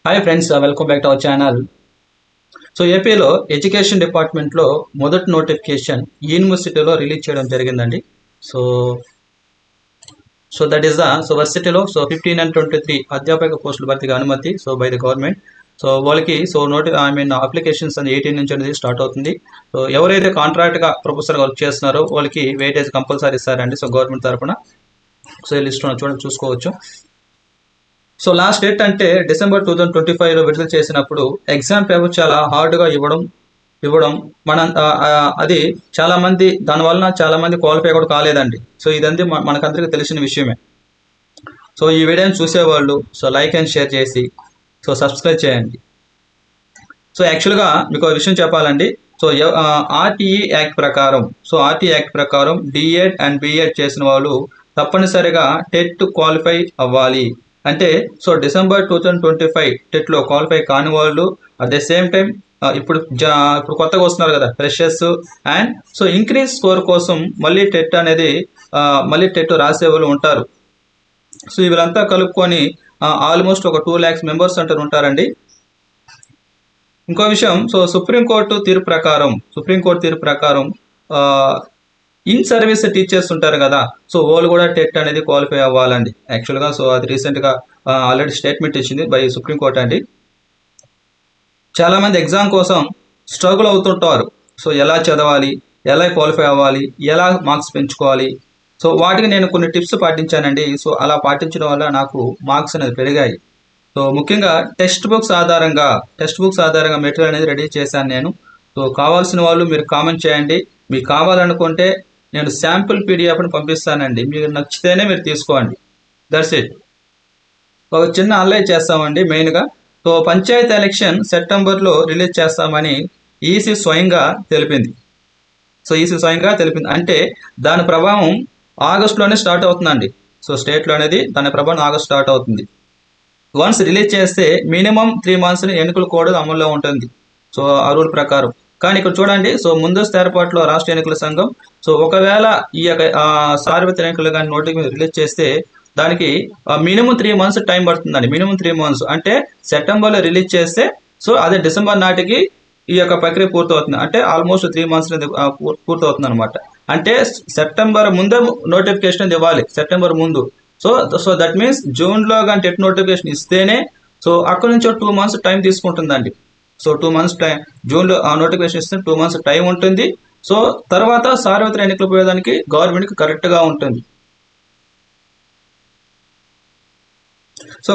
Hi friends, welcome back to our channel. So ఏపీలో education డిపార్ట్మెంట్లో మొదటి నోటిఫికేషన్ యూనివర్సిటీలో రిలీజ్ చేయడం జరిగిందండి. సో సో దట్ ఈస్ వర్సిటీలో 15 and 23 అధ్యాపక పోస్టుల భర్తీకి అనుమతి బై ది గవర్నమెంట్. సో వాళ్ళకి అప్లికేషన్స్ అనేది 18 నుంచి అనేది స్టార్ట్ అవుతుంది. సో ఎవరైతే కాంట్రాక్ట్గా ప్రొఫెసర్గా వర్క్ చేస్తున్నారో వాళ్ళకి వెయిటేజ్ కంపల్సరీ ఇస్తారండి. సో గవర్నమెంట్ తరఫున లిస్ట్ చూసుకోవచ్చు. సో లాస్ట్ డేట్ అంటే డిసెంబర్ 2025లో విడుదల చేసినప్పుడు ఎగ్జామ్ పేపర్ చాలా హార్డ్గా ఇవ్వడం అది చాలామంది దానివల్ల చాలామంది క్వాలిఫై కూడా కాలేదండి. సో ఇదంతా మనకందరికీ తెలిసిన విషయమే. సో ఈ వీడియోని చూసేవాళ్ళు లైక్ అండ్ షేర్ చేసి సబ్స్క్రైబ్ చేయండి. సో యాక్చువల్గా మీకు ఒక విషయం చెప్పాలండి. ఆర్టీఈ యాక్ట్ ప్రకారం డిఎడ్ అండ్ బిఎడ్ చేసిన వాళ్ళు తప్పనిసరిగా టెట్ క్వాలిఫై అవ్వాలి. అంటే డిసెంబర్ 2025 టెట్లో క్వాలిఫై కాని వాళ్ళు అట్ ద సేమ్ టైం ఇప్పుడు కొత్తగా వస్తున్నారు కదా ఫ్రెషర్స్ అండ్ ఇంక్రీజ్ స్కోర్ కోసం మళ్ళీ టెట్ రాసే వాళ్ళు ఉంటారు. సో వీళ్ళంతా కలుపుకొని ఆల్మోస్ట్ ఒక 2 lakhs మెంబర్స్ ఉంటారండి. ఇంకో విషయం సుప్రీంకోర్టు తీర్పు ప్రకారం ఇన్ సర్వీస్ టీచర్స్ ఉంటారు కదా, వాళ్ళు కూడా టెట్ అనేది క్వాలిఫై అవ్వాలండి యాక్చువల్గా. అది రీసెంట్గా ఆల్రెడీ స్టేట్మెంట్ ఇచ్చింది బై సుప్రీంకోర్టు అండి. చాలామంది ఎగ్జామ్ కోసం స్ట్రగుల్ అవుతుంటారు. ఎలా చదవాలి, ఎలా క్వాలిఫై అవ్వాలి, ఎలా మార్క్స్ పెంచుకోవాలి. వాటికి నేను కొన్ని టిప్స్ పాటించానండి. అలా పాటించడం వల్ల నాకు మార్క్స్ అనేది పెరిగాయి. ముఖ్యంగా టెక్స్ట్ బుక్స్ ఆధారంగా మెటీరియల్ అనేది రెడీ చేశాను నేను. కావాల్సిన వాళ్ళు మీరు కామెంట్ చేయండి. మీకు కావాలనుకుంటే నేను శాంపుల్ పీడిఎఫ్ని పంపిస్తానండి. మీకు నచ్చితేనే మీరు తీసుకోండి. That's it. ఒక చిన్న అన్లైన్ చేస్తామండి. మెయిన్గా పంచాయతీ ఎలక్షన్ సెప్టెంబర్లో రిలీజ్ చేస్తామని ఈసీ స్వయంగా తెలిపింది. అంటే దాని ప్రభావం ఆగస్టులోనే స్టార్ట్ అవుతుందండి. స్టేట్లో అనేది దాని ప్రభావం ఆగస్ట్ స్టార్ట్ అవుతుంది. వన్స్ రిలీజ్ చేస్తే మినిమం 3 months ఎన్నికల కోడ్ అమల్లో ఉంటుంది ఆ రూల్ ప్రకారం. కానీ ఇక్కడ చూడండి, ముందస్తు ఏర్పాట్లో రాష్ట్ర ఎన్నికల సంఘం ఒకవేళ ఈ సార్వత్రిక ఎన్నికలు కానీ నోటిఫికేషన్ రిలీజ్ చేస్తే దానికి మినిమం 3 months టైం పడుతుందండి. మినిమం 3 months అంటే సెప్టెంబర్లో రిలీజ్ చేస్తే అదే డిసెంబర్ నాటికి ఈ యొక్క ప్రక్రియ పూర్తవుతుంది. అంటే ఆల్మోస్ట్ 3 months పూర్తవుతుంది అనమాట. అంటే సెప్టెంబర్ ముందే నోటిఫికేషన్ ఇవ్వాలి, సెప్టెంబర్ ముందు. దట్ మీన్స్ జూన్లో కానీ టెట్ నోటిఫికేషన్ ఇస్తేనే అక్కడ నుంచి 2 months టైం తీసుకుంటుందండి. 2 months టైం, జూన్లో నోటిఫికేషన్ ఇస్తే 2 months టైం ఉంటుంది. తర్వాత సార్వత్రిక ఎన్నికలు పోయేదానికి గవర్నమెంట్కి కరెక్ట్గా ఉంటుంది.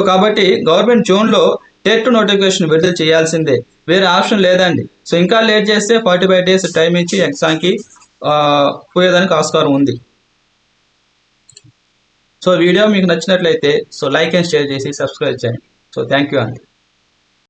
కాబట్టి గవర్నమెంట్ జూన్లో టెట్ నోటిఫికేషన్ విడుదల చేయాల్సిందే, వేరే ఆప్షన్ లేదండి. ఇంకా లేట్ చేస్తే 45 days టైం ఇచ్చి ఎగ్జామ్కి పోయేదానికి ఆస్కారం ఉంది. వీడియో మీకు నచ్చినట్లయితే లైక్ అండ్ షేర్ చేసి సబ్స్క్రైబ్ చేయండి. థ్యాంక్ యూ అండి.